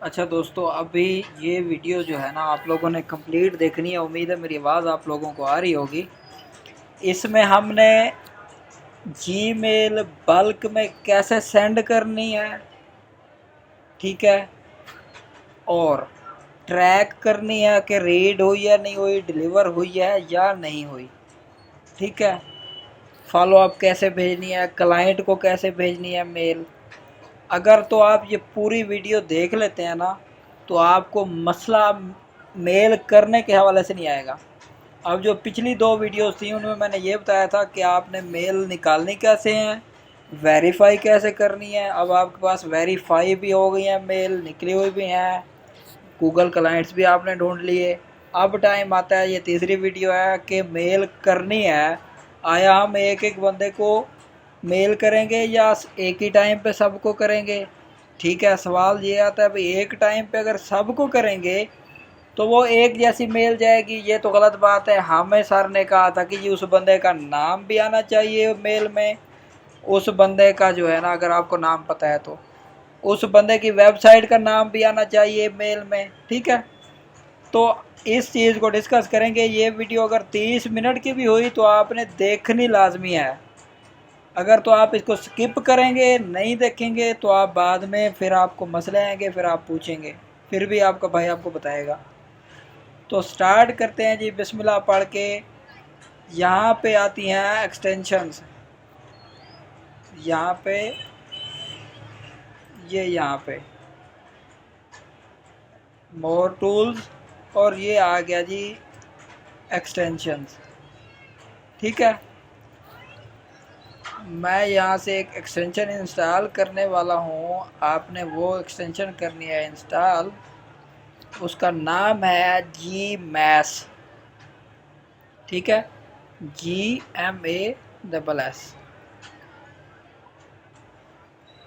अच्छा दोस्तों, अभी ये वीडियो जो है ना आप लोगों ने कंप्लीट देखनी है। उम्मीद है मेरी आवाज़ आप लोगों को आ रही होगी। इसमें हमने जीमेल बल्क में कैसे सेंड करनी है, ठीक है, और ट्रैक करनी है कि रीड हुई या नहीं हुई, डिलीवर हुई है या नहीं हुई, ठीक है। फॉलो अप कैसे भेजनी है, क्लाइंट को कैसे भेजनी है मेल। अगर तो आप ये पूरी वीडियो देख लेते हैं ना, तो आपको मसला मेल करने के हवाले से नहीं आएगा। अब जो पिछली दो वीडियोस थी उनमें मैंने ये बताया था कि आपने मेल निकालनी कैसे हैं, वेरीफाई कैसे करनी है। अब आपके पास वेरीफाई भी हो गई है, मेल निकली हुई भी हैं, गूगल क्लाइंट्स भी आपने ढूंढ लिए। अब टाइम आता है, ये तीसरी वीडियो है कि मेल करनी है। आया हम एक एक बंदे को मेल करेंगे या एक ही टाइम पे सबको करेंगे, ठीक है। सवाल ये आता है भाई, एक टाइम पे अगर सबको करेंगे तो वो एक जैसी मेल जाएगी, ये तो गलत बात है। हमें सर ने कहा था कि जी उस बंदे का नाम भी आना चाहिए मेल में, उस बंदे का जो है ना, अगर आपको नाम पता है तो उस बंदे की वेबसाइट का नाम भी आना चाहिए मेल में, ठीक है। तो इस चीज़ को डिस्कस करेंगे। ये वीडियो अगर 30 मिनट की भी हुई तो आपने देखनी लाजमी है। अगर तो आप इसको स्किप करेंगे, नहीं देखेंगे, तो आप बाद में फिर आपको मसले आएंगे, फिर आप पूछेंगे, फिर भी आपका भाई आपको बताएगा। तो स्टार्ट करते हैं जी बिस्मिल्लाह पढ़ के। यहाँ पे आती हैं एक्सटेंशंस, यहाँ पे, ये यहाँ पे मोर टूल्स, और ये आ गया जी एक्सटेंशंस, ठीक है। मैं यहाँ से एक एक्सटेंशन इंस्टॉल करने वाला हूँ, आपने वो एक्सटेंशन करनी है इंस्टॉल। उसका नाम है जी मैस, ठीक है, GMASS।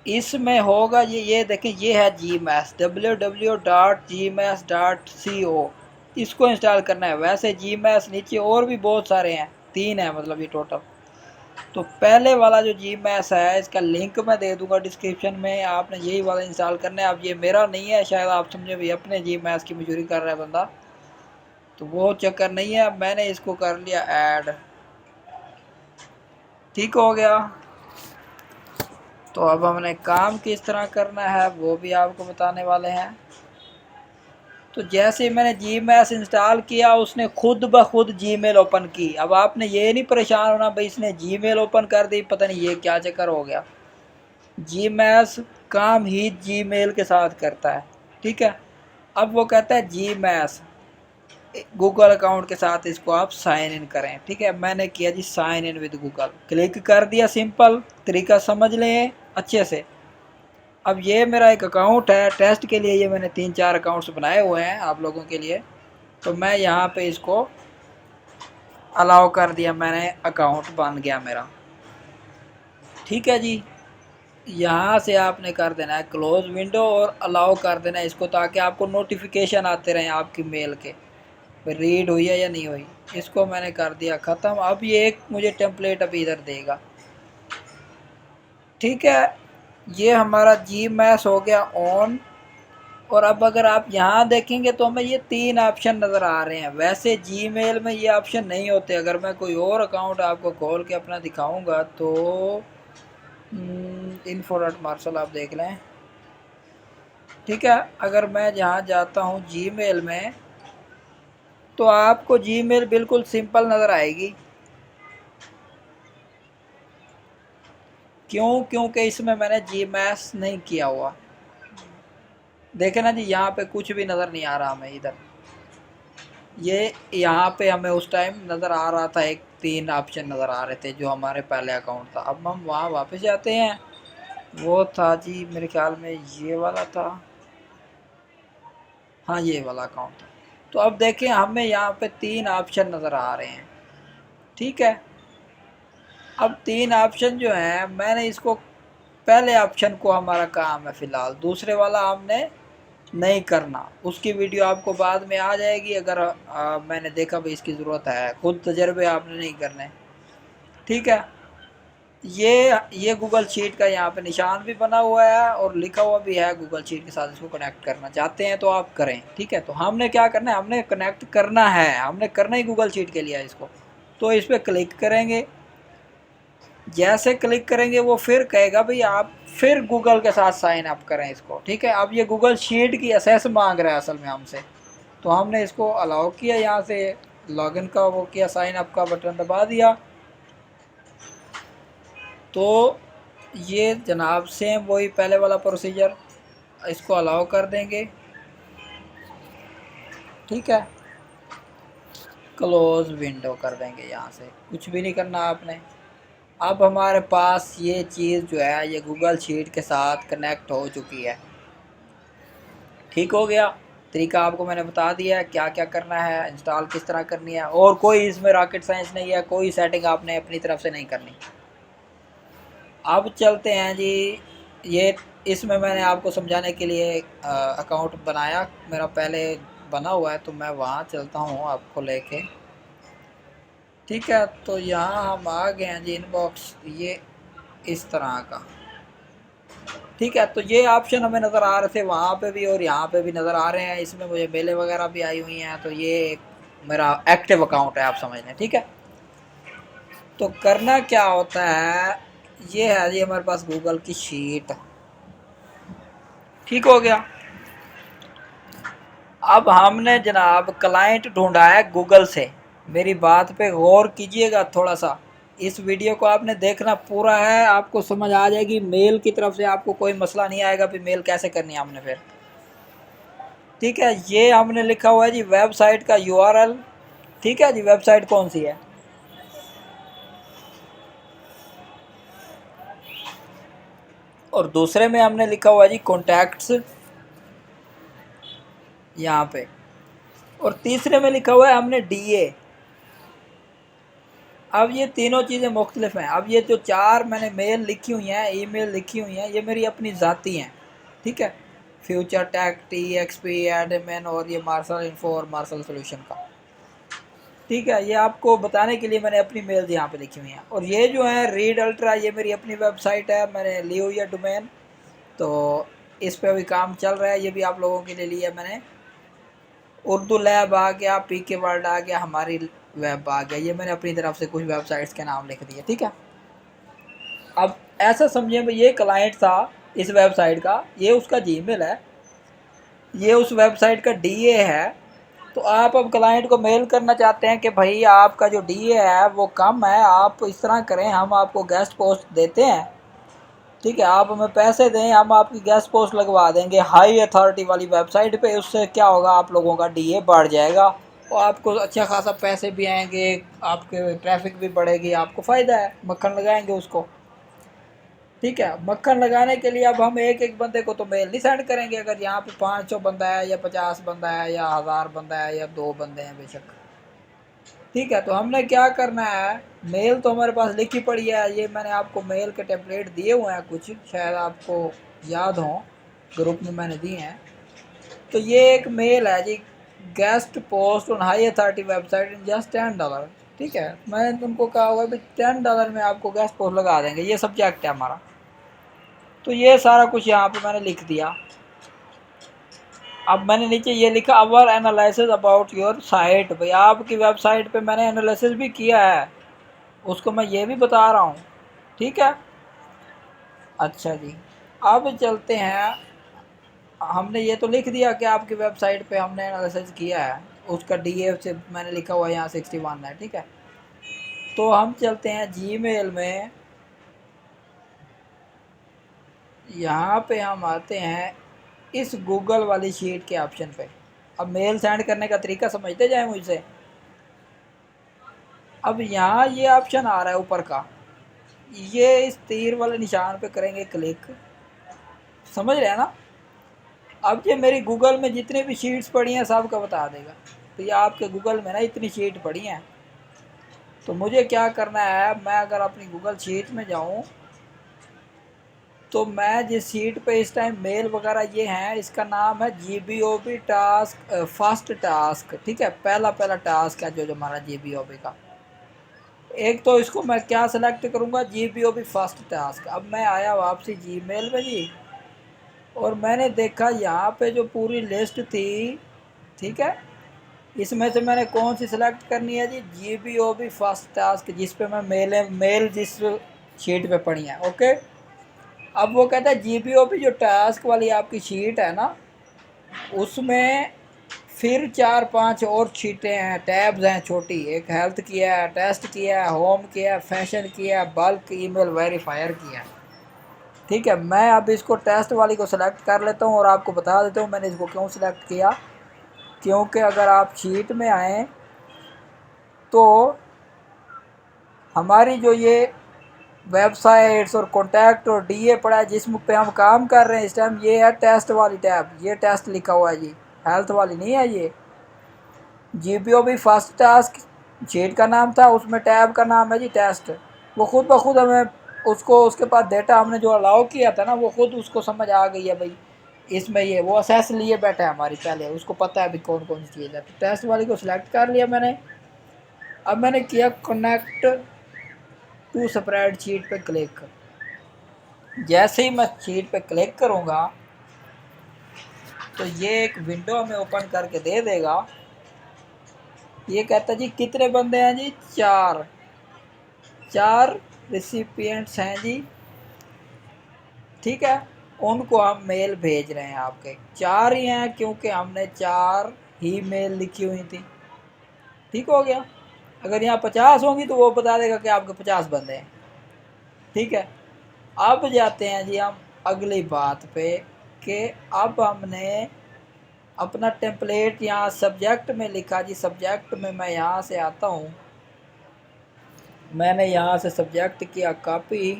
इसमें होगा ये देखें, ये है जी मैस, www.gmas.co। इसको इंस्टॉल करना है। वैसे जी मैस नीचे और भी बहुत सारे हैं, 3 है मतलब ये टोटल। तो पहले वाला जो जी मैस है, इसका लिंक मैं दे दूंगा डिस्क्रिप्शन में, आपने यही वाला इंस्टॉल करना है। अब ये मेरा नहीं है, शायद आप समझे भाई अपने जी मैस की मजूरी कर रहा है बंदा, तो वो चक्कर नहीं है। अब मैंने इसको कर लिया ऐड, ठीक हो गया। तो अब हमने काम किस तरह करना है वो भी आपको बताने वाले हैं। तो जैसे मैंने जी मैस इंस्टॉल किया, उसने खुद ब खुद जी मेल ओपन की। अब आपने ये नहीं परेशान होना भाई इसने जी मेल ओपन कर दी, पता नहीं ये क्या चक्कर हो गया। जी मैस काम ही जी मेल के साथ करता है, ठीक है। अब वो कहता है जी मैस गूगल अकाउंट के साथ इसको आप साइन इन करें, ठीक है। मैंने किया जी sign in with Google, click कर दिया। सिंपल तरीका समझ लें अच्छे से। अब ये मेरा एक अकाउंट है, टेस्ट के लिए ये मैंने 3-4 अकाउंट्स बनाए हुए हैं आप लोगों के लिए। तो मैं यहाँ पे इसको अलाउ कर दिया, मैंने अकाउंट बन गया मेरा, ठीक है जी। यहाँ से आपने कर देना है क्लोज विंडो और अलाउ कर देना है इसको, ताकि आपको नोटिफिकेशन आते रहें आपकी मेल के, रीड हुई है या नहीं हुई। इसको मैंने कर दिया ख़त्म। अब ये एक मुझे टेम्पलेट अभी इधर देगा, ठीक है। ये हमारा जी मैस हो गया ऑन। और अब अगर आप यहाँ देखेंगे तो हमें ये 3 ऑप्शन नज़र आ रहे हैं। वैसे जीमेल में ये ऑप्शन नहीं होते। अगर मैं कोई और अकाउंट आपको खोल के अपना दिखाऊंगा तो इन्फो डॉट मार्शल आप देख लें, ठीक है। अगर मैं जहाँ जाता हूँ जीमेल में, तो आपको जीमेल बिल्कुल सिंपल नज़र आएगी। क्यों? क्योंकि इसमें मैंने जी मैस नहीं किया हुआ। देखे ना जी, यहाँ पे कुछ भी नज़र नहीं आ रहा हमें इधर। ये यहाँ पे हमें उस टाइम नज़र आ रहा था, एक 3 ऑप्शन नज़र आ रहे थे जो हमारे पहले अकाउंट था। अब हम वहाँ वापस जाते हैं। वो था जी मेरे ख्याल में ये वाला था, हाँ ये वाला अकाउंट था। तो अब देखें हमें यहाँ पे 3 ऑप्शन नज़र आ रहे हैं, ठीक है। अब 3 ऑप्शन जो हैं, मैंने इसको पहले ऑप्शन को हमारा काम है फ़िलहाल, दूसरे वाला हमने नहीं करना। उसकी वीडियो आपको बाद में आ जाएगी। अगर मैंने देखा भाई इसकी ज़रूरत है, खुद तजर्बे आपने नहीं करने, ठीक है। ये गूगल शीट का यहाँ पे निशान भी बना हुआ है और लिखा हुआ भी है गूगल शीट के साथ इसको कनेक्ट करना चाहते हैं तो आप करें। ठीक है, तो हमने क्या करना है, हमने कनेक्ट करना है, हमने करना ही गूगल शीट के लिए है इसको। तो इस पर क्लिक करेंगे, जैसे क्लिक करेंगे वो फिर कहेगा भाई आप फिर गूगल के साथ साइन अप करें इसको। ठीक है, अब ये गूगल शीट की एक्सेस मांग रहा है असल में हमसे, तो हमने इसको अलाउ किया, यहाँ से लॉगिन का वो किया, साइन अप का बटन दबा दिया। तो ये जनाब सेम वही पहले वाला प्रोसीजर, इसको अलाउ कर देंगे। ठीक है, क्लोज विंडो कर देंगे, यहाँ से कुछ भी नहीं करना आपने। अब हमारे पास ये चीज़ जो है ये गूगल शीट के साथ कनेक्ट हो चुकी है। ठीक हो गया, तरीका आपको मैंने बता दिया है क्या क्या करना है, इंस्टॉल किस तरह करनी है, और कोई इसमें रॉकेट साइंस नहीं है, कोई सेटिंग आपने अपनी तरफ से नहीं करनी। अब चलते हैं जी, ये इसमें मैंने आपको समझाने के लिए अकाउंट बनाया, मेरा पहले बना हुआ है, तो मैं वहाँ चलता हूँ आपको लेके। ठीक है, तो यहाँ हम आ गए हैं जी, इनबॉक्स ये इस तरह का। ठीक है, तो ये ऑप्शन हमें नज़र आ रहे थे वहाँ पे भी और यहाँ पे भी नज़र आ रहे हैं। इसमें मुझे मेलें वगैरह भी आई हुई हैं, तो ये मेरा एक्टिव अकाउंट है आप समझ लें। ठीक है, तो करना क्या होता है, ये है जी हमारे पास गूगल की शीट। ठीक हो गया, अब हमने जनाब क्लाइंट ढूंढा है गूगल से। मेरी बात पे गौर कीजिएगा थोड़ा सा, इस वीडियो को आपने देखना पूरा है, आपको समझ आ जाएगी। मेल की तरफ से आपको कोई मसला नहीं आएगा भी मेल कैसे करनी है हमने फिर। ठीक है, ये हमने लिखा हुआ है जी वेबसाइट का यूआरएल। ठीक है जी, वेबसाइट कौन सी है, और दूसरे में हमने लिखा हुआ है जी कॉन्टैक्ट्स यहाँ पे, और तीसरे में लिखा हुआ है हमने डीए। अब ये तीनों चीज़ें मुख्तलिफ हैं। अब ये जो चार मैंने मेल लिखी हुई हैं, ईमेल लिखी हुई हैं, ये मेरी अपनी ज़ाती हैं। ठीक है, future tech, T X P, admin, और ये मार्शल इन्फो और मार्शल सोल्यूशन का। ठीक है, ये आपको बताने के लिए मैंने अपनी मेल्स यहाँ पे लिखी हुई हैं। और ये जो है रीड अल्ट्रा, ये मेरी अपनी वेबसाइट है, मैंने ली हुई है डोमेन, तो इस पर भी काम चल रहा है, ये भी आप लोगों के लिए लिया मैंने। उर्दू लैब आ गया, पी के वर्ल्ड आ गया, हमारी वेब आ गया, ये मैंने अपनी तरफ से कुछ वेबसाइट्स के नाम लिख दिए। ठीक है, अब ऐसा समझिए भाई ये क्लाइंट था इस वेबसाइट का, ये उसका जीमेल है, ये उस वेबसाइट का डीए है। तो आप अब क्लाइंट को मेल करना चाहते हैं कि भाई आपका जो डीए है वो कम है, आप इस तरह करें, हम आपको गेस्ट पोस्ट देते हैं। ठीक है, आप हमें पैसे दें, हम आपकी गेस्ट पोस्ट लगवा देंगे हाई अथॉरिटी वाली वेबसाइट पे। उससे क्या होगा, आप लोगों का डीए बढ़ जाएगा और आपको अच्छा खासा पैसे भी आएंगे, आपके ट्रैफिक भी बढ़ेगी, आपको फ़ायदा है, मक्खन लगाएंगे उसको। ठीक है, मक्खन लगाने के लिए अब हम एक एक बंदे को तो मेल नहीं सेंड करेंगे। अगर यहाँ पे 500 बंदा है या 50 बंदा है या 1000 बंदा है या 2 बंदे हैं बेशक। ठीक है, तो हमने क्या करना है, मेल तो हमारे पास लिखी पड़ी है, ये मैंने आपको मेल के टेम्पलेट दिए हुए हैं कुछ, शायद आपको याद हो, ग्रुप में मैंने दिए हैं। तो ये एक मेल है जी, guest post on high authority website in just $10। ठीक है, मैंने तुमको कहा हुआ भाई $10 में आपको गेस्ट पोस्ट लगा देंगे, ये सब्जेक्ट है हमारा। तो ये सारा कुछ यहाँ पे मैंने लिख दिया। अब मैंने नीचे ये लिखा अवर एनालिसिस अबाउट योर साइट, भाई आपकी वेबसाइट पे मैंने एनालिसिस भी किया है, उसको मैं ये भी बता रहा हूँ। ठीक है, अच्छा जी, अब चलते हैं, हमने ये तो लिख दिया कि आपकी वेबसाइट पे हमने एनालिसिस किया है, उसका डीए से मैंने लिखा हुआ है यहाँ 61 है। ठीक है, तो हम चलते हैं जीमेल में, यहाँ पे हम आते हैं इस गूगल वाली शीट के ऑप्शन पे। अब मेल सेंड करने का तरीका समझते जाए मुझसे। अब यहाँ ये ऑप्शन आ रहा है ऊपर का, ये इस तीर वाले निशान पे करेंगे क्लिक, समझ रहे हैं ना। अब ये मेरी गूगल में जितनी भी शीट्स पड़ी हैं सब का बता देगा। तो ये आपके गूगल में ना इतनी शीट पड़ी हैं, तो मुझे क्या करना है, मैं अगर अपनी गूगल शीट में जाऊँ तो मैं जिस शीट पे इस टाइम मेल वगैरह ये हैं, इसका नाम है GBOB टास्क फर्स्ट टास्क। ठीक है, पहला टास्क है जो हमारा GBOB का, एक तो इसको मैं क्या सेलेक्ट करूँगा, GBOB फर्स्ट टास्क। अब मैं आया वापसी जीमेल में जी, और मैंने देखा यहाँ पे जो पूरी लिस्ट थी, ठीक है, इसमें से मैंने कौन सी सिलेक्ट करनी है जी, GBOB फर्स्ट टास्क, जिस पे मैं मेल जिस शीट पे पड़ी है। ओके, अब वो कहता है GBOB जो टास्क वाली आपकी शीट है ना, उसमें फिर 4-5 और शीटें हैं, टैब्स हैं छोटी। एक हेल्थ किया है, टेस्ट किया है, होम किया है, फैशन किया है, बल्क ईमेल वेरीफायर किया है। ठीक है, मैं अब इसको टेस्ट वाली को सिलेक्ट कर लेता हूँ और आपको बता देता हूँ मैंने इसको क्यों सिलेक्ट किया। क्योंकि अगर आप शीट में आएँ तो हमारी जो ये वेबसाइट्स और कॉन्टैक्ट और DA पड़ा है, जिस पे हम काम कर रहे हैं इस टाइम, ये है टेस्ट वाली टैब। ये टेस्ट लिखा हुआ है जी, हेल्थ वाली नहीं है ये। GBOB फर्स्ट टास्क शीट का नाम था, उसमें टैब का नाम है जी टेस्ट। वो खुद ब खुद हमें उसको, उसके पास डेटा हमने जो अलाउ किया था ना, वो खुद उसको समझ आ गई है भाई इसमें ये, वो असेस लिए बैठा है हमारी पहले, उसको पता है अभी कौन कौन सी चीज़ है। तो टेस्ट वाली को सिलेक्ट कर लिया मैंने। अब मैंने किया कनेक्ट टू स्प्रेड शीट पे क्लिक। जैसे ही मैं शीट पे क्लिक करूँगा तो ये एक विंडो हमें ओपन करके दे देगा। ये कहता है जी कितने बंदे हैं जी, 4 रिसिपिएंट्स हैं जी। ठीक है, उनको हम मेल भेज रहे हैं, आपके 4 ही हैं क्योंकि हमने 4 ही मेल लिखी हुई थी। ठीक हो गया। अगर यहाँ 50 होंगी तो वो बता देगा कि आपके 50 बंदे हैं। ठीक है, अब जाते हैं जी हम अगली बात पे कि अब हमने अपना टेम्पलेट यहाँ सब्जेक्ट में लिखा जी। सब्जेक्ट में मैं यहाँ से आता हूँ, मैंने यहाँ से सब्जेक्ट किया कॉपी।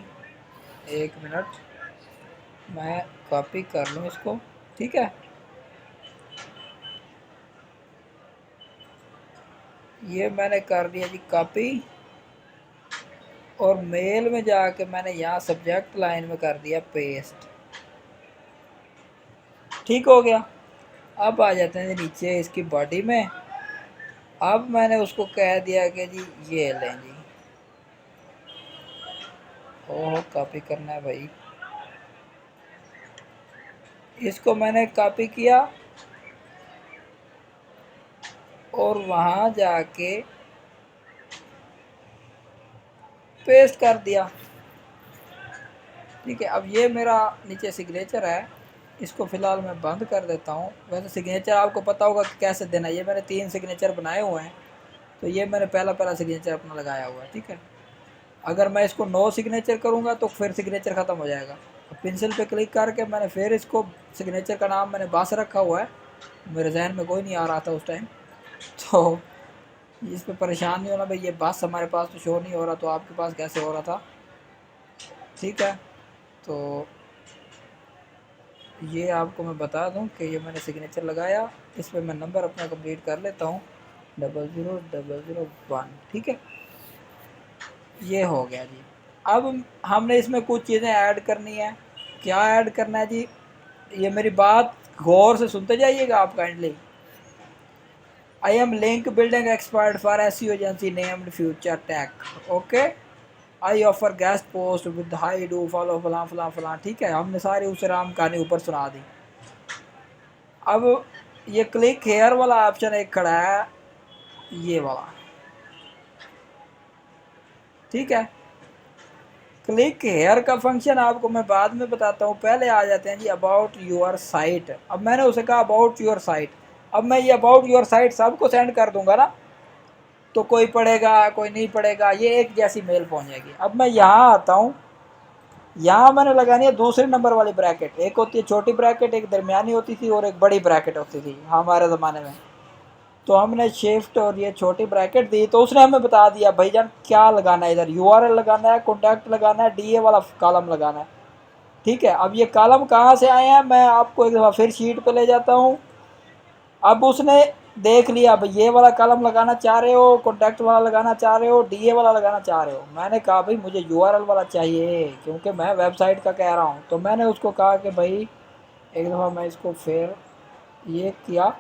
1 मिनट, मैं कॉपी कर लूँ इसको। ठीक है, ये मैंने कर दिया जी कॉपी, और मेल में जाके मैंने यहाँ सब्जेक्ट लाइन में कर दिया पेस्ट। ठीक हो गया। अब आ जाते हैं जी नीचे इसकी बॉडी में। अब मैंने उसको कह दिया कि जी ये लें जी, ओह कॉपी करना है भाई। इसको मैंने कॉपी किया और वहाँ जाके पेस्ट कर दिया। ठीक है, अब ये मेरा नीचे सिग्नेचर है, इसको फ़िलहाल मैं बंद कर देता हूँ। वैसे सिग्नेचर आपको पता होगा कि कैसे देना है। ये मैंने 3 सिग्नेचर बनाए हुए हैं, तो ये मैंने पहला सिग्नेचर अपना लगाया हुआ है। ठीक है, अगर मैं इसको नो सिग्नेचर करूँगा तो फिर सिग्नेचर ख़त्म हो जाएगा। पेंसिल पे क्लिक करके मैंने फिर इसको, सिग्नेचर का नाम मैंने बस रखा हुआ है, मेरे जहन में कोई नहीं आ रहा था उस टाइम, तो इस पर परेशान नहीं होना भाई। ये बस हमारे पास तो शो नहीं हो रहा, तो आपके पास कैसे हो रहा था। ठीक है, तो ये आपको मैं बता दूं कि ये मैंने सिग्नेचर लगाया। इस पर मैं नंबर अपना कंप्लीट कर लेता हूँ, 00001। ठीक है, ये हो गया जी। अब हमने इसमें कुछ चीज़ें ऐड करनी है। क्या ऐड करना है जी, ये मेरी बात गौर से सुनते जाइएगा आप kindly. I am link building expert for SEO agency named future tech. Okay, I offer guest post with high do follow फलां फलां फलां। ठीक है, हमने सारी उस राम कहानी ऊपर सुना दी। अब ये क्लिक हेयर वाला ऑप्शन एक खड़ा है, ये वाला। ठीक है, क्लिक हेयर का फंक्शन आपको मैं बाद में बताता हूँ। पहले आ जाते हैं जी अबाउट योर साइट। अब मैंने उसे कहा अबाउट योर साइट। अब मैं ये अबाउट योर साइट सबको सेंड कर दूंगा ना, तो कोई पढ़ेगा कोई नहीं पढ़ेगा, ये एक जैसी मेल पहुंच जाएगी। अब मैं यहाँ आता हूँ, यहाँ मैंने लगानी है दूसरे नंबर वाली ब्रैकेट। एक होती है छोटी ब्रैकेट, एक दरमियानी होती थी और एक बड़ी ब्रैकेट होती थी हमारे ज़माने में। तो हमने शिफ्ट और ये छोटी ब्रैकेट दी, तो उसने हमें बता दिया भाईजान क्या लगाना है। इधर URL लगाना है, कॉन्टैक्ट लगाना है, DA वाला कॉलम लगाना है। ठीक है, अब ये कॉलम कहाँ से आए हैं, मैं आपको एक दफ़ा फिर शीट पे ले जाता हूँ। अब उसने देख लिया भाई ये वाला कॉलम लगाना चाह रहे हो, कॉन्टैक्ट वाला लगाना चाह रहे हो, DA वाला लगाना चाह रहे हो। मैंने कहा भाई मुझे URL वाला चाहिए, क्योंकि मैं वेबसाइट का कह रहा हूँ। तो मैंने उसको कहा कि भाई एक दफ़ा मैं इसको फिर ये किया,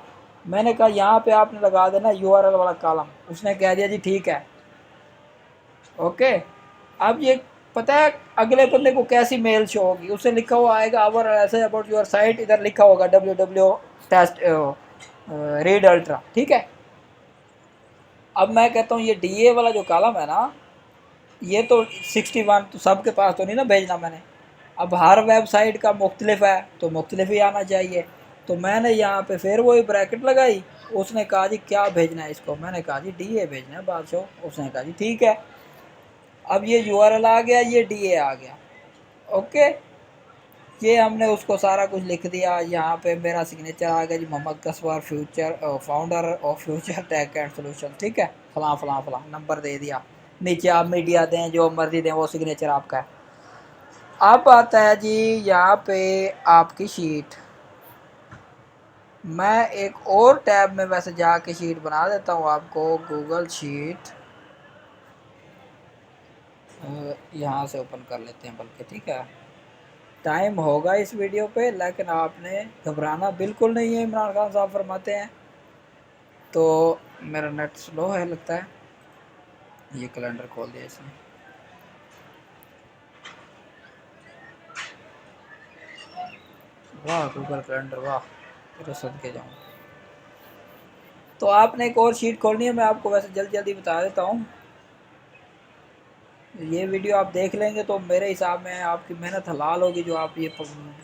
मैंने कहा यहाँ पे आपने लगा देना URL वाला कॉलम। उसने कह दिया जी ठीक है। ओके। अब ये पता है अगले बंदे को कैसी मेल शो होगी, उसे लिखा हुआ आएगा आवर ऐसे अबाउट योर साइट, इधर लिखा होगा www टेस्ट रीड अल्ट्रा, ठीक है। अब मैं कहता हूँ ये डीए वाला जो कॉलम है ना, ये तो 61 तो सबके पास तो नहीं ना भेजना मैंने। अब हर वेबसाइट का मुख्तलिफ है तो मुख्तलिफ ही आना चाहिए। तो मैंने यहाँ पे फिर वही ब्रैकेट लगाई। उसने कहा जी क्या भेजना है इसको, मैंने कहा जी डीए भेजना है बादशाह। उसने कहा जी ठीक है। अब ये यूआरएल आ गया, ये डीए आ गया। ओके, ये हमने उसको सारा कुछ लिख दिया। यहाँ पे मेरा सिग्नेचर आ गया जी, Mohammad Kaswar, future founder of future tech and solution, ठीक है, फलां फलां फलां नंबर दे दिया। नीचे आप मीडिया दें जो मर्जी दें, वो सिग्नेचर आपका है। अब आता है जी यहाँ पे आपकी शीट। मैं एक और टैब में वैसे जाके शीट बना देता हूँ आपको, गूगल शीट यहाँ से ओपन कर लेते हैं बल्कि, ठीक है। टाइम होगा इस वीडियो पे, लेकिन आपने घबराना बिल्कुल नहीं है। इमरान खान साहब फरमाते हैं। तो मेरा नेट स्लो है लगता है। ये कैलेंडर खोल दिया इसने। वाह गूगल कैलेंडर वाह, तेरे सदके जाऊँ। तो आपने एक और शीट खोलनी है, मैं आपको वैसे जल्दी जल्दी बता देता हूँ। ये वीडियो आप देख लेंगे तो मेरे हिसाब में आपकी मेहनत हलाल होगी, जो आप ये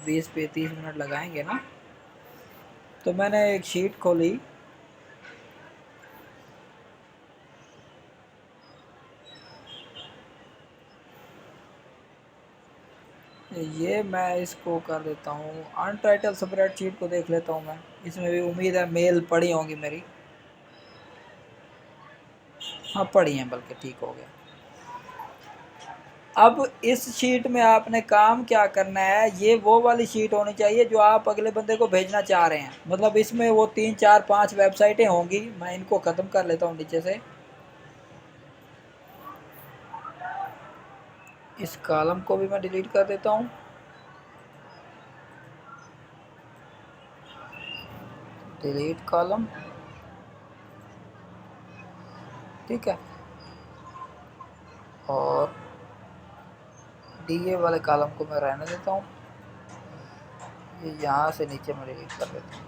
20 पे 30 मिनट लगाएंगे ना। तो मैंने एक शीट खोली। ये मैं इसको कर देता हूँ अनटाइटल स्प्रेडशीट को देख लेता हूँ मैं। इसमें भी उम्मीद है मेल पड़ी होंगी मेरी। हाँ पड़ी हैं, बल्कि ठीक हो गया। अब इस शीट में आपने काम क्या करना है, ये वो वाली शीट होनी चाहिए जो आप अगले बंदे को भेजना चाह रहे हैं। मतलब इसमें वो 3 4 5 वेबसाइटें होंगी। मैं इनको ख़त्म कर लेता हूँ नीचे से। इस कॉलम को भी मैं डिलीट कर देता हूँ। डिलीट कॉलम, ठीक है। और डीए वाले कॉलम को मैं रहने देता हूँ। ये यहाँ से नीचे मैं डिलीट कर देता हूँ।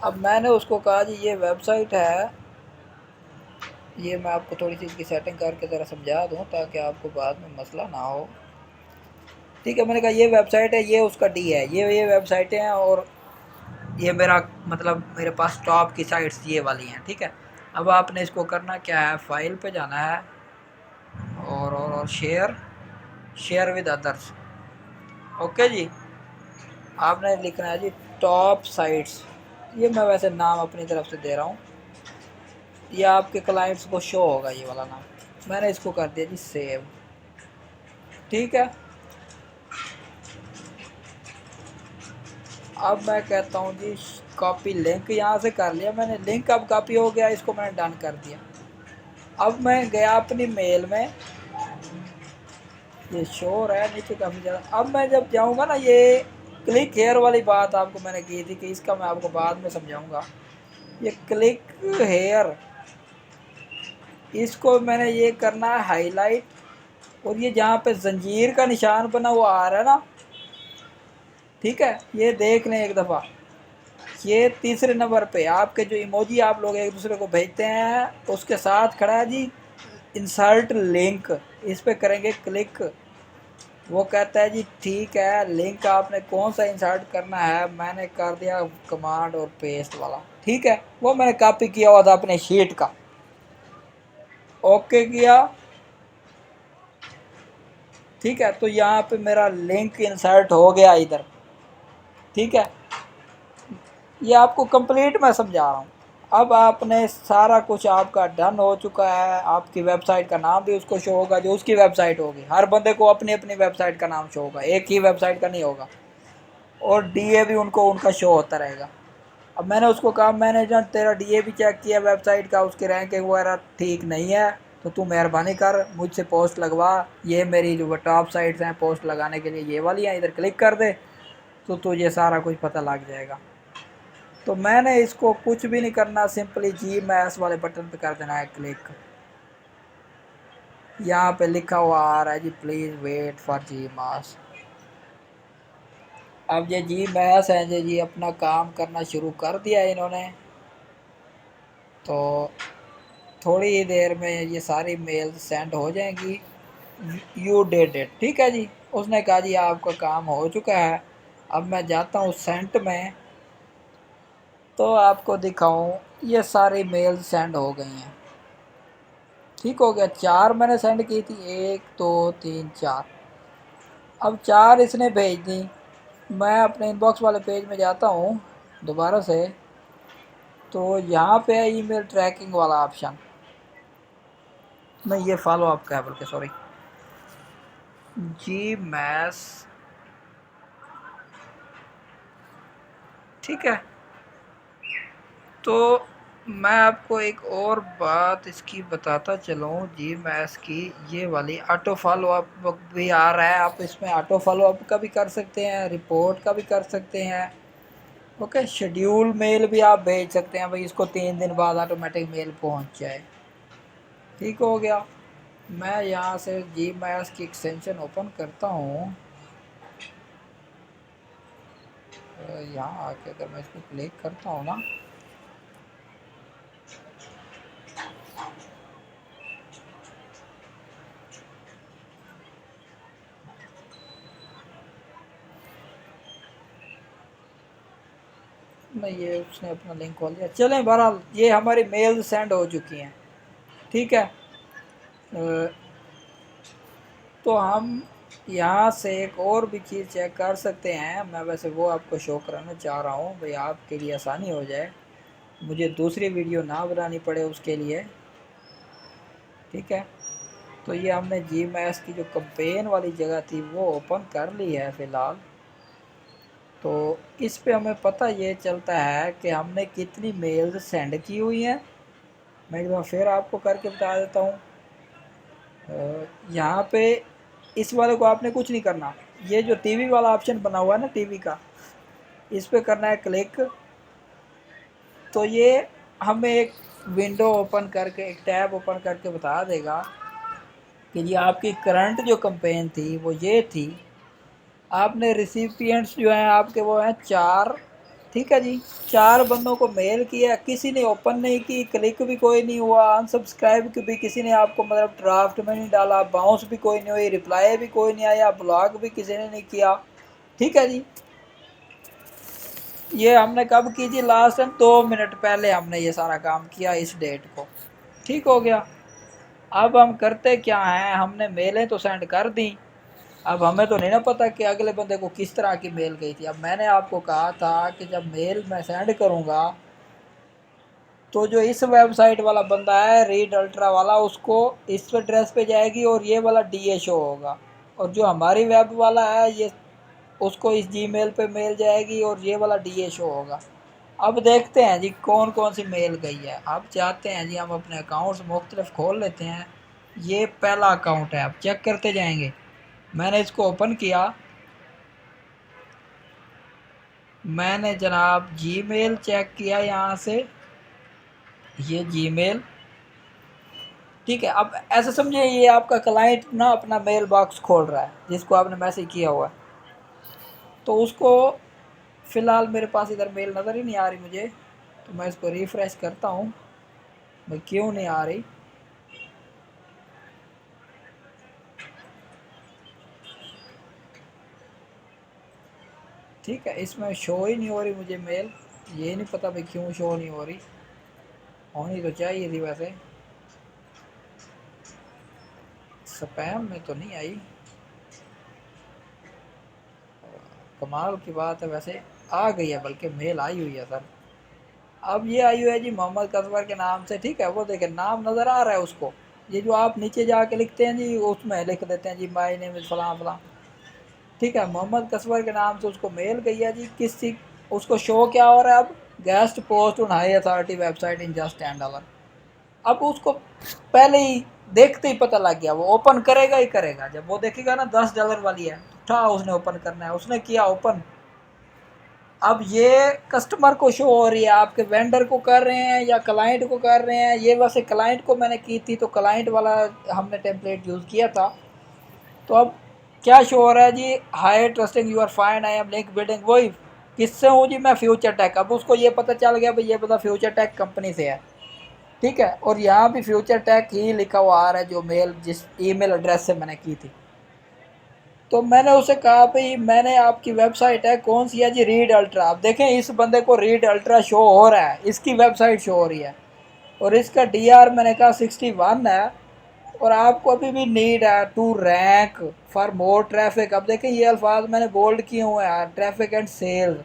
अब मैंने उसको कहा जी ये वेबसाइट है, ये मैं आपको थोड़ी सी इसकी सेटिंग करके ज़रा समझा दूँ ताकि आपको बाद में मसला ना हो। ठीक है, मैंने कहा ये वेबसाइट है, ये उसका डी है, ये वेबसाइटें हैं। और ये मेरा मतलब मेरे पास टॉप की साइट्स ये वाली हैं, ठीक है। अब आपने इसको करना क्या है, फाइल पे जाना है और share, share with others. Okay जी, आपने लिखना है जी टॉप साइट्स। ये मैं वैसे नाम अपनी तरफ से दे रहा हूँ, ये आपके क्लाइंट्स को शो होगा ये वाला नाम। मैंने इसको कर दिया जी सेव, ठीक है। अब मैं कहता हूँ जी कॉपी लिंक, यहाँ से कर लिया मैंने लिंक। अब कॉपी हो गया, इसको मैंने डन कर दिया। अब मैं गया अपनी मेल में, ये शोर है नीचे काफ़ी ज़्यादा। अब मैं जब जाऊँगा ना, ये क्लिक हेयर वाली बात आपको मैंने की थी कि इसका मैं आपको बाद में समझाऊँगा। ये क्लिक हेयर, इसको मैंने ये करना है हाईलाइट। और ये जहाँ पे जंजीर का निशान बना हुआ आ रहा है ना, ठीक है, ये देख लें एक दफ़ा। ये तीसरे नंबर पे आपके जो इमोजी आप लोग एक दूसरे को भेजते हैं उसके साथ खड़ा है जी इंसर्ट लिंक। इस पे करेंगे क्लिक। वो कहता है जी ठीक है, लिंक आपने कौन सा इंसर्ट करना है। मैंने कर दिया कमांड और पेस्ट वाला, ठीक है। वो मैंने कॉपी किया हुआ था अपने शीट का। ओके किया, ठीक है। तो यहाँ पे मेरा लिंक इंसर्ट हो गया इधर, ठीक है। ये आपको कंप्लीट मैं समझा रहा हूँ। अब आपने सारा कुछ आपका डन हो चुका है। आपकी वेबसाइट का नाम भी उसको शो होगा जो उसकी वेबसाइट होगी। हर बंदे को अपनी अपनी वेबसाइट का नाम शो होगा, एक ही वेबसाइट का नहीं होगा। और डीए भी उनको उनका शो होता रहेगा। अब मैंने उसको कहा मैनेजर तेरा डीए भी चेक किया वेबसाइट का, उसकी रैंकिंग वगैरह ठीक नहीं है, तो तू मेहरबानी कर मुझसे पोस्ट लगवा। ये मेरी जो टॉप साइट्स हैं पोस्ट लगाने के लिए ये वाली हैं, इधर क्लिक कर दे तो तुझे सारा कुछ पता लग जाएगा। तो मैंने इसको कुछ भी नहीं करना, सिंपली जी मैस वाले बटन पे कर देना है क्लिक। यहाँ पे लिखा हुआ आ रहा है जी प्लीज़ वेट फॉर जी मास। अब ये जी मैस है जी अपना काम करना शुरू कर दिया है इन्होंने। तो थोड़ी ही देर में ये सारी मेल सेंड हो जाएंगी। यू डिड इट, ठीक है जी। उसने कहा जी आपका काम हो चुका है। अब मैं जाता हूँ सेंट में, तो आपको दिखाऊं ये सारी मेल सेंड हो गई हैं। ठीक हो गया, 4 मैंने सेंड की थी, 1 2 3 4। अब 4 इसने भेज दी। मैं अपने इनबॉक्स वाले पेज में जाता हूँ दोबारा से, तो यहाँ पे है ईमेल ट्रैकिंग वाला ऑप्शन। नहीं, ये फॉलो अप का है, बल्कि सॉरी, जी मैस, ठीक है। तो मैं आपको एक और बात इसकी बताता चलूँ जी मैस की, ये वाली ऑटो फॉलो अप भी आ रहा है। आप इसमें ऑटो फॉलो अप का भी कर सकते हैं, रिपोर्ट का भी कर सकते हैं। ओके, शेड्यूल मेल भी आप भेज सकते हैं, भाई इसको 3 दिन बाद ऑटोमेटिक मेल पहुंच जाए। ठीक हो गया। मैं यहाँ से जी मैस की एक्सटेंशन ओपन करता हूँ। यहाँ आके अगर मैं इसको क्लिक करता हूँ ना, नहीं ये उसने अपना लिंक खोल दिया। चलें, बहरहाल ये हमारी मेल सेंड हो चुकी हैं, ठीक है। तो हम यहाँ से एक और भी चीज़ चेक कर सकते हैं। मैं वैसे वो आपको शो कराना चाह रहा हूँ, भाई आपके लिए आसानी हो जाए, मुझे दूसरी वीडियो ना बनानी पड़े उसके लिए, ठीक है। तो ये हमने जी मैस की जो कंपेन वाली जगह थी वो ओपन कर ली है फ़िलहाल। तो इस पे हमें पता ये चलता है कि हमने कितनी मेल्स सेंड की हुई हैं। मैं एक बार फिर आपको करके बता देता हूँ। यहाँ पे इस वाले को आपने कुछ नहीं करना। ये जो टीवी वाला ऑप्शन बना हुआ है ना, टीवी का, इस पे करना है क्लिक। तो ये हमें एक विंडो ओपन करके, एक टैब ओपन करके बता देगा कि ये आपकी करंट जो कंपेन थी वो ये थी। आपने रिसिपिएंट्स जो हैं आपके वो हैं 4, ठीक है जी। 4 बंदों को मेल किया, किसी ने ओपन नहीं की, क्लिक भी कोई नहीं हुआ, अनसब्सक्राइब भी किसी ने आपको मतलब ड्राफ्ट में नहीं डाला, बाउंस भी कोई नहीं हुई, रिप्लाई भी कोई नहीं आया, ब्लॉक भी किसी ने नहीं किया, ठीक है जी। ये हमने कब की जी? लास्ट टाइम 2 मिनट पहले हमने ये सारा काम किया, इस डेट को। ठीक हो गया। अब हम करते क्या हैं, हमने मेलें तो सेंड कर दी। अब हमें तो नहीं ना पता कि अगले बंदे को किस तरह की मेल गई थी। अब मैंने आपको कहा था कि जब मेल मैं सेंड करूँगा तो जो इस वेबसाइट वाला बंदा है रीड अल्ट्रा वाला, उसको इस एड्रेस पे जाएगी और ये वाला डीए शो होगा। और जो हमारी वेब वाला है ये, उसको इस जीमेल पे मेल जाएगी और ये वाला डीए शो होगा। अब देखते हैं जी कौन कौन सी मेल गई है। अब चाहते हैं जी हम अपने अकाउंट्स मुख्तलिफ खोल लेते हैं। ये पहला अकाउंट है, अब चेक करते जाएंगे। मैंने इसको ओपन किया, मैंने जनाब जीमेल चेक किया यहाँ से, ये जीमेल, ठीक है। अब ऐसा समझिए ये आपका क्लाइंट ना अपना मेल बॉक्स खोल रहा है जिसको आपने मैसेज किया हुआ है। तो उसको फ़िलहाल मेरे पास इधर मेल नज़र ही नहीं आ रही मुझे, तो मैं इसको रिफ़्रेश करता हूँ, भाई क्यों नहीं आ रही। ठीक है, इसमें शो ही नहीं हो रही मुझे मेल। ये नहीं पता भाई क्यों शो नहीं हो रही, होनी तो चाहिए थी वैसे। स्पैम में तो नहीं आई, कमाल की बात है। वैसे आ गई है, बल्कि मेल आई हुई है सर। अब ये आई हुई है जी मोहम्मद कसवर के नाम से, ठीक है। वो देखें नाम नज़र आ रहा है उसको, ये जो आप नीचे जाके लिखते हैं जी उसमें लिख देते हैं जी माय नेम इज़ फलां फलां, ठीक है। मोहम्मद कसवर के नाम से उसको मेल गई है जी। किसी उसको शो क्या हो रहा है अब, guest post on high authority website in just $10। अब उसको पहले ही देखते ही पता लग गया, वो ओपन करेगा ही करेगा। जब वो देखेगा ना $10 वाली है, तो उसने ओपन करना है। उसने किया ओपन, अब ये कस्टमर को शो हो रही है, आपके वेंडर को कर रहे हैं या क्लाइंट को कर रहे हैं। ये वैसे क्लाइंट को मैंने की थी, तो क्लाइंट वाला हमने टेम्पलेट यूज़ किया था। तो अब क्या शो हो रहा है जी, high trusting your fine I am link building, वही किससे हूँ जी मैं, फ्यूचर टेक। अब उसको ये पता चल गया भाई ये पता फ्यूचर टेक कंपनी से है, ठीक है। और यहाँ भी फ्यूचर टेक ही लिखा हुआ आ रहा है, जो मेल जिस ईमेल एड्रेस से मैंने की थी। तो मैंने उसे कहा भाई मैंने आपकी वेबसाइट है कौन सी है जी, रीड अल्ट्रा। आप देखें इस बंदे को रीड अल्ट्रा शो हो रहा है, इसकी वेबसाइट शो हो रही है, और इसका डीआर मैंने कहा 61 है। और आपको अभी भी नीड है to rank for more traffic. अब देखें ये अल्फाज मैंने बोल्ड किए हुए हैं, ट्रैफिक एंड सेल्स।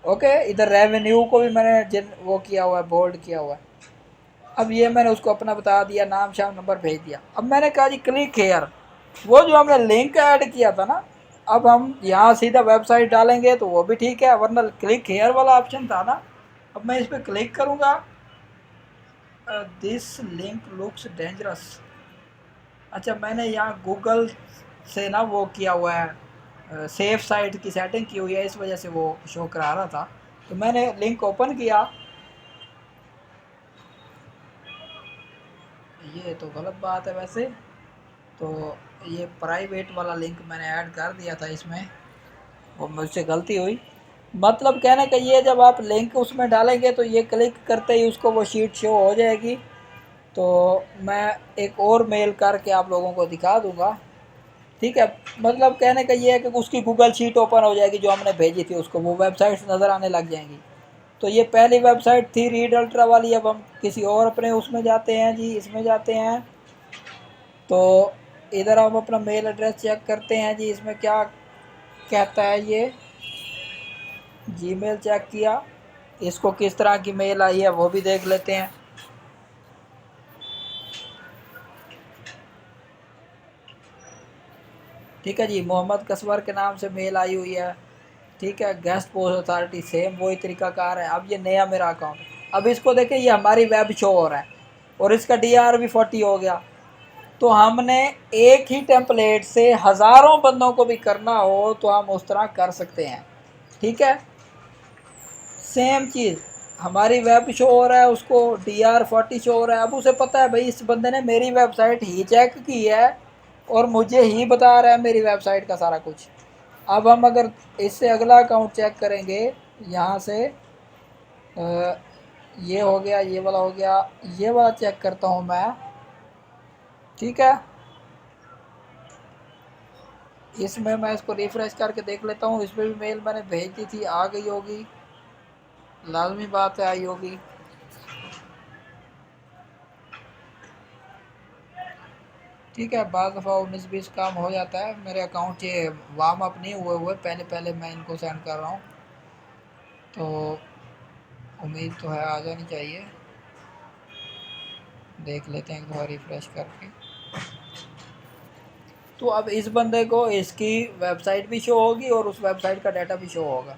ओके, इधर रेवेन्यू को भी मैंने जिन वो किया हुआ है, बोल्ड किया हुआ है। अब ये मैंने उसको अपना बता दिया, नाम शाम नंबर भेज दिया। अब मैंने कहा जी क्लिक हेयर, वो जो हमने लिंक ऐड किया था ना, अब हम यहाँ सीधा वेबसाइट डालेंगे तो वो भी ठीक है, वरना क्लिक हेयर वाला ऑप्शन था ना। अब मैं इस पर क्लिक करूँगा, दिस लिंक लुक्स डेंजरस। अच्छा, मैंने यहाँ गूगल से ना वो किया हुआ है, सेफ साइट की सेटिंग की हुई है, इस वजह से वो शो करा रहा था। तो मैंने लिंक ओपन किया, ये तो गलत बात है वैसे। तो ये प्राइवेट वाला लिंक मैंने ऐड कर दिया था इसमें, वो मुझसे गलती हुई। मतलब कहने का ये, जब आप लिंक उसमें डालेंगे तो ये क्लिक करते ही उसको वो शीट शो हो जाएगी। तो मैं एक और मेल करके आप लोगों को दिखा दूंगा, ठीक है। मतलब कहने का ये है कि उसकी गूगल शीट ओपन हो जाएगी जो हमने भेजी थी उसको, वो वेबसाइट्स नज़र आने लग जाएंगी। तो ये पहली वेबसाइट थी रीड अल्ट्रा वाली। अब हम किसी और अपने उसमें जाते हैं जी, इसमें जाते हैं। तो इधर हम अपना मेल एड्रेस चेक करते हैं जी, इसमें क्या कहता है ये, जीमेल चेक किया, इसको किस तरह की मेल आई है वो भी देख लेते हैं। ठीक है जी, मोहम्मद कसवर के नाम से मेल आई हुई है, ठीक है। गेस्ट पोस्ट अथॉरिटी, सेम वही तरीकाकार है। अब ये नया मेरा अकाउंट, अब इसको देखें ये हमारी वेब शो हो रहा है, और इसका डीआर भी 40 हो गया। तो हमने एक ही टेम्पलेट से हज़ारों बंदों को भी करना हो तो हम उस तरह कर सकते हैं, ठीक है। सेम चीज़ हमारी वेब शो हो रहा है, उसको DR40 शो हो रहा है। अब उसे पता है भाई इस बंदे ने मेरी वेबसाइट ही चेक की है और मुझे ही बता रहा है मेरी वेबसाइट का सारा कुछ। अब हम अगर इससे अगला अकाउंट चेक करेंगे, यहाँ से ये हो गया, ये वाला हो गया, ये वाला चेक करता हूँ मैं, ठीक है। इसमें मैं इसको रिफ़्रेश करके देख लेता हूँ, इसमें भी मेल मैंने भेज दी थी, आ गई होगी, लाजमी बात है आई होगी। ठीक है, बाद दफ़ा 19-20 काम हो जाता है। मेरे अकाउंट ये वार्म अप नहीं हुए पहले पहले मैं इनको सेंड कर रहा हूँ, तो उम्मीद तो है आ जानी चाहिए। देख लेते हैं एक बार रिफ़्रेश करके। तो अब इस बंदे को इसकी वेबसाइट भी शो होगी और उस वेबसाइट का डाटा भी शो होगा।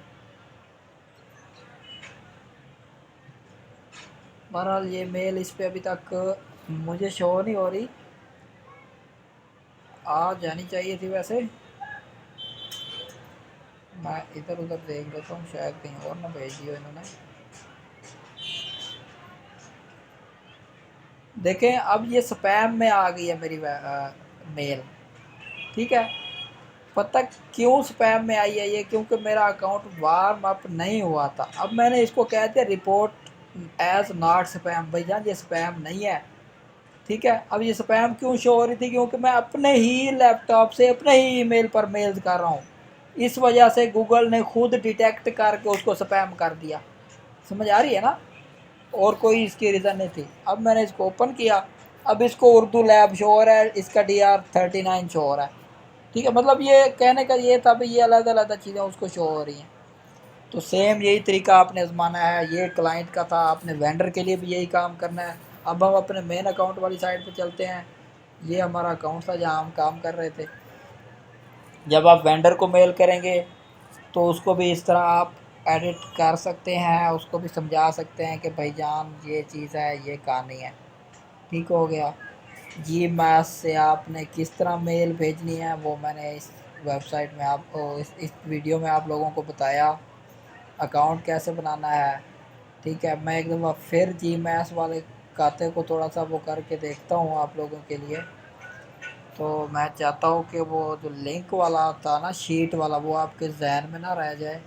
बहरहाल ये मेल इस पे अभी तक मुझे शो नहीं हो रही, आ जानी चाहिए थी वैसे। मैं इधर उधर देख लेता हूँ, शायद कहीं और ना भेज दिया इन्होंने। देखें अब ये स्पैम में आ गई है मेरी मेल, ठीक है। पता क्यों स्पैम में आई है ये, क्योंकि मेरा अकाउंट वार्म अप नहीं हुआ था। अब मैंने इसको कह दिया रिपोर्ट एज नॉट स्पैम, भाई जान ये स्पैम नहीं है, ठीक है। अब ये स्पैम क्यों शो हो रही थी, क्योंकि मैं अपने ही लैपटॉप से अपने ही ईमेल पर मेल कर रहा हूँ, इस वजह से गूगल ने खुद डिटेक्ट करके उसको स्पैम कर दिया। समझ आ रही है ना, और कोई इसकी रीज़न नहीं थी। अब मैंने इसको ओपन किया, अब इसको उर्दू लैब शो हो रहा है, इसका DR39 शो हो रहा है, ठीक है। मतलब ये कहने का ये था भाई ये अलग अलग चीज़ें उसको शो हो रही हैं। तो सेम यही तरीका आपने आजमाना है, ये क्लाइंट का था, आपने वेंडर के लिए भी यही काम करना है। अब हम अपने मेन अकाउंट वाली साइड पे चलते हैं। ये हमारा अकाउंट था जहाँ हम काम कर रहे थे। जब आप वेंडर को मेल करेंगे तो उसको भी इस तरह आप एडिट कर सकते हैं, उसको भी समझा सकते हैं कि भाईजान ये चीज़ है, ये कहानी है, ठीक हो गया। जी मैस से आपने किस तरह मेल भेजनी है वो मैंने इस वेबसाइट में आपको इस वीडियो में आप लोगों को बताया। अकाउंट कैसे बनाना है। ठीक है, मैं एक दफ़ा फिर जी मैस वाले खाते को थोड़ा सा वो करके देखता हूँ आप लोगों के लिए। तो मैं चाहता हूँ कि वो जो लिंक वाला था ना, शीट वाला, वो आपके जहन में ना रह जाए।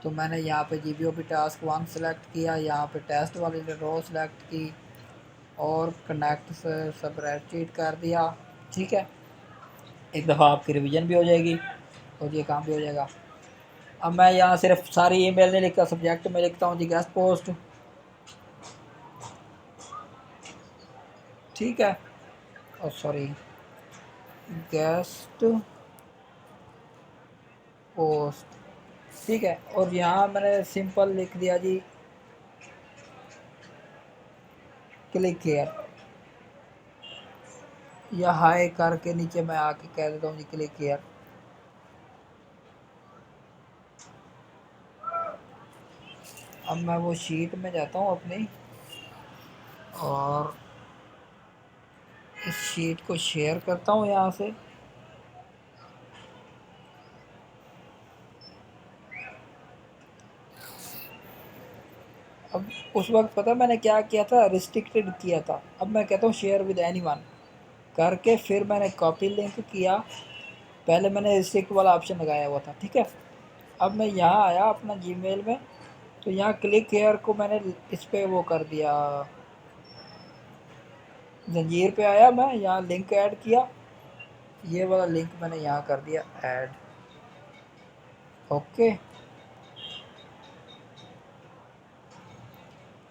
तो मैंने यहाँ पे G B O P task 1 select किया, यहाँ पे टेस्ट वाली रो सेलेक्ट की और कनेक्ट से स्प्रेडशीट कर दिया। ठीक है, एक दफ़ा आपकी रिवीजन भी हो जाएगी और ये काम भी हो जाएगा। अब मैं यहाँ सिर्फ सारी ईमेल नहीं लिखता, सब्जेक्ट में लिखता हूँ जी गेस्ट पोस्ट। ठीक है, और सॉरी, गेस्ट पोस्ट। ठीक है, और यहाँ मैंने सिंपल लिख दिया जी क्लिक केयर, या हाई करके नीचे मैं आके कह देता हूँ जी क्लिक केयर। अब मैं वो शीट में जाता हूँ अपनी और इस शीट को शेयर करता हूँ यहाँ से। अब उस वक्त पता मैंने क्या किया था, रिस्ट्रिक्टेड किया था। अब मैं कहता हूँ शेयर विद एनीवन करके फिर मैंने कॉपी लिंक किया। पहले मैंने रिस्ट्रिक्ट वाला ऑप्शन लगाया हुआ था। ठीक है, अब मैं यहाँ आया अपना जीमेल में, तो यहाँ क्लिक हेयर को मैंने इस पर वो कर दिया, जंजीर पे आया, मैं यहाँ लिंक ऐड किया, ये वाला लिंक मैंने यहाँ कर दिया ऐड। ओके,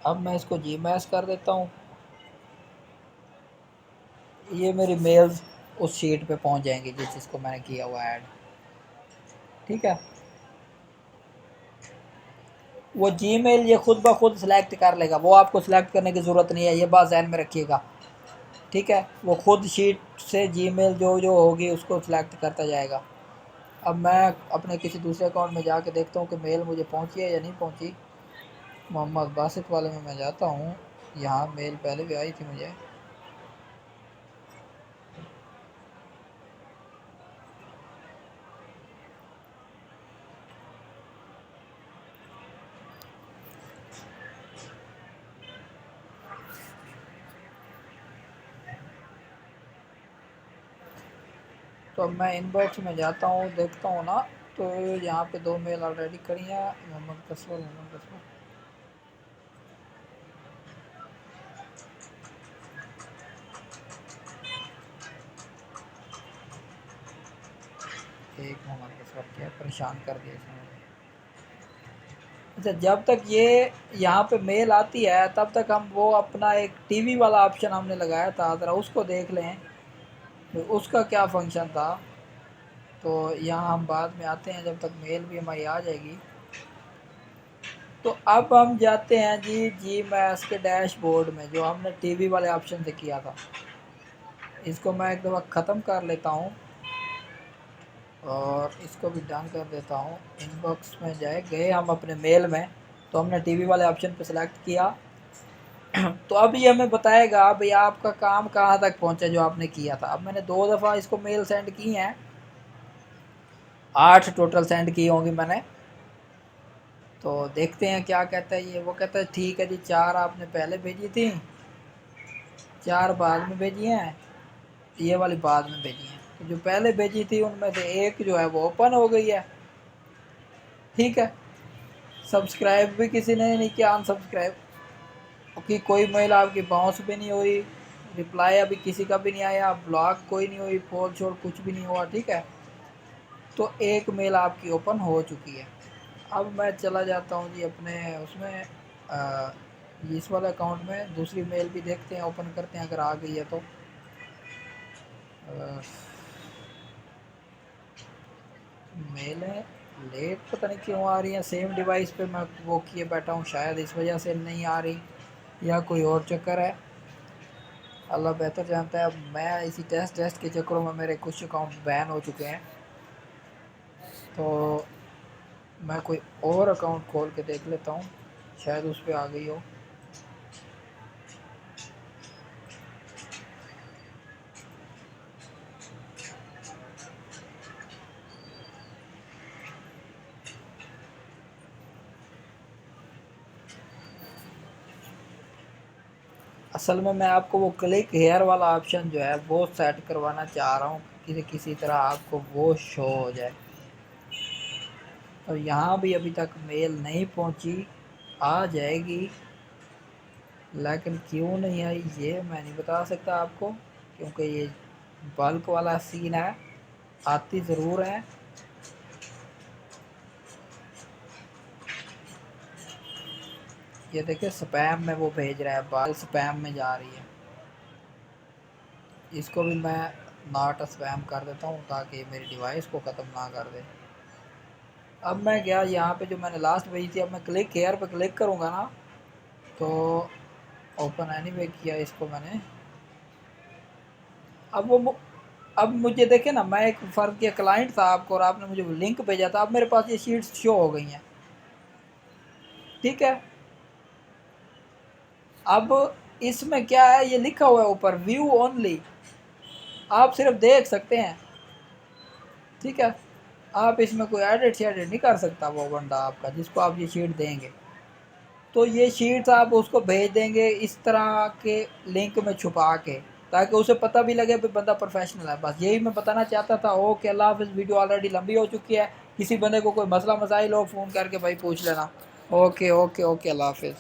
अब मैं इसको जी मैच कर देता हूँ। ये मेरी मेल्स उस शीट पे पहुँच जाएंगी जिस चीज़ को मैंने किया हुआ ऐड। ठीक है, वो जीमेल ये खुद ब खुद सेलेक्ट कर लेगा, वो आपको सेलेक्ट करने की ज़रूरत नहीं है, ये बात ध्यान में रखिएगा। ठीक है, वो खुद शीट से जीमेल जो जो होगी उसको सिलेक्ट करता जाएगा। अब मैं अपने किसी दूसरे अकाउंट में जाके देखता हूँ कि मेल मुझे पहुँची है या नहीं पहुँची। मोहम्मद बासित वाले में मैं जाता हूँ, यहाँ मेल पहले भी आई थी मुझे। तो अब मैं इनबॉक्स में जाता हूँ, देखता हूँ ना, तो यहाँ पे 2 मेल ऑलरेडी खड़ी हैं, मोहम्मद कसवर। एक मोहम्मद कसवर क्या परेशान कर दिया इसने मुझे। अच्छा, जब तक ये यहाँ पे मेल आती है तब तक हम वो अपना एक टीवी वाला ऑप्शन हमने लगाया था, ज़रा उसको देख लें तो उसका क्या फंक्शन था। तो यहाँ हम बाद में आते हैं, जब तक मेल भी हमारी आ जाएगी। तो अब हम जाते हैं जी जी मैस के डैशबोर्ड में, जो हमने टीवी वाले ऑप्शन से किया था। इसको मैं एक दफ़ा ख़त्म कर लेता हूँ और इसको भी डन कर देता हूँ। इनबॉक्स में गए हम अपने मेल में, तो हमने टीवी वाले ऑप्शन पे सेलेक्ट किया। तो अब ये हमें बताएगा भाई आपका काम कहाँ तक पहुँचा जो आपने किया था। अब मैंने 2 दफ़ा इसको मेल सेंड की हैं, 8 टोटल सेंड की होंगी मैंने। तो देखते हैं क्या कहता है ये। वो कहता है ठीक है जी, 4 आपने पहले भेजी थी, 4 बाद में भेजी हैं, ये वाली बाद में भेजी हैं। तो जो पहले भेजी थी उनमें से एक जो है वो ओपन हो गई है। ठीक है, सब्सक्राइब भी किसी ने नहीं किया, अनसब्सक्राइब, क्योंकि कोई मेल आपकी बाउंस भी नहीं हुई, रिप्लाई अभी किसी का भी नहीं आया, ब्लॉक कोई नहीं हुई, पोल छोड़ कुछ भी नहीं हुआ। ठीक है, तो एक मेल आपकी ओपन हो चुकी है। अब मैं चला जाता हूँ जी अपने उसमें, इस वाले अकाउंट में दूसरी मेल भी देखते हैं, ओपन करते हैं अगर आ गई है तो। मेल है लेट, पता नहीं क्यों आ रही है। सेम डिवाइस पे मैं वो किए बैठा हूँ, शायद इस वजह से नहीं आ रही या कोई और चक्कर है, अल्लाह बेहतर जानता है। अब मैं इसी टेस्ट के चक्करों में मेरे कुछ अकाउंट बैन हो चुके हैं, तो मैं कोई और अकाउंट खोल के देख लेता हूँ, शायद उस पर आ गई हो। असल में मैं आपको वो क्लिक हेयर वाला ऑप्शन जो है वो सेट करवाना चाह रहा हूँ कि किसी तरह आपको वो शो हो जाए। तो यहाँ भी अभी तक मेल नहीं पहुँची, आ जाएगी लेकिन क्यों नहीं आई ये मैं नहीं बता सकता आपको, क्योंकि ये बल्क वाला सीन है। आती ज़रूर है। ये देखिए स्पैम में वो भेज रहा है, बाल स्पैम में जा रही है। इसको भी मैं नॉट स्पैम कर देता हूँ ताकि मेरी डिवाइस को ख़त्म ना कर दे। अब मैं क्या, यहाँ पे जो मैंने लास्ट भेजी थी, अब मैं क्लिक हेयर पे क्लिक करूँगा ना तो ओपन एनीवे किया इसको मैंने। अब वो अब मुझे देखे ना, मैं एक फ़र्क के क्लाइंट था आपको और आपने मुझे लिंक भेजा था, अब मेरे पास ये शीट्स शो हो गई हैं। ठीक है, अब इसमें क्या है, ये लिखा हुआ है ऊपर व्यू ओनली, आप सिर्फ देख सकते हैं। ठीक है, आप इसमें कोई एडिट शेडिट नहीं कर सकता वो बंदा आपका जिसको आप ये शीट देंगे। तो ये शीट्स आप उसको भेज देंगे इस तरह के लिंक में छुपा के, ताकि उसे पता भी लगे कि बंदा प्रोफेशनल है। बस यही मैं बताना चाहता था। ओके, अल्लाह हाफ़िज़। वीडियो ऑलरेडी लंबी हो चुकी है। किसी बंदे को कोई मसला मसाइल हो फ़ोन करके भाई पूछ लेना। ओके ओके ओके, अल्लाह हाफ़िज़।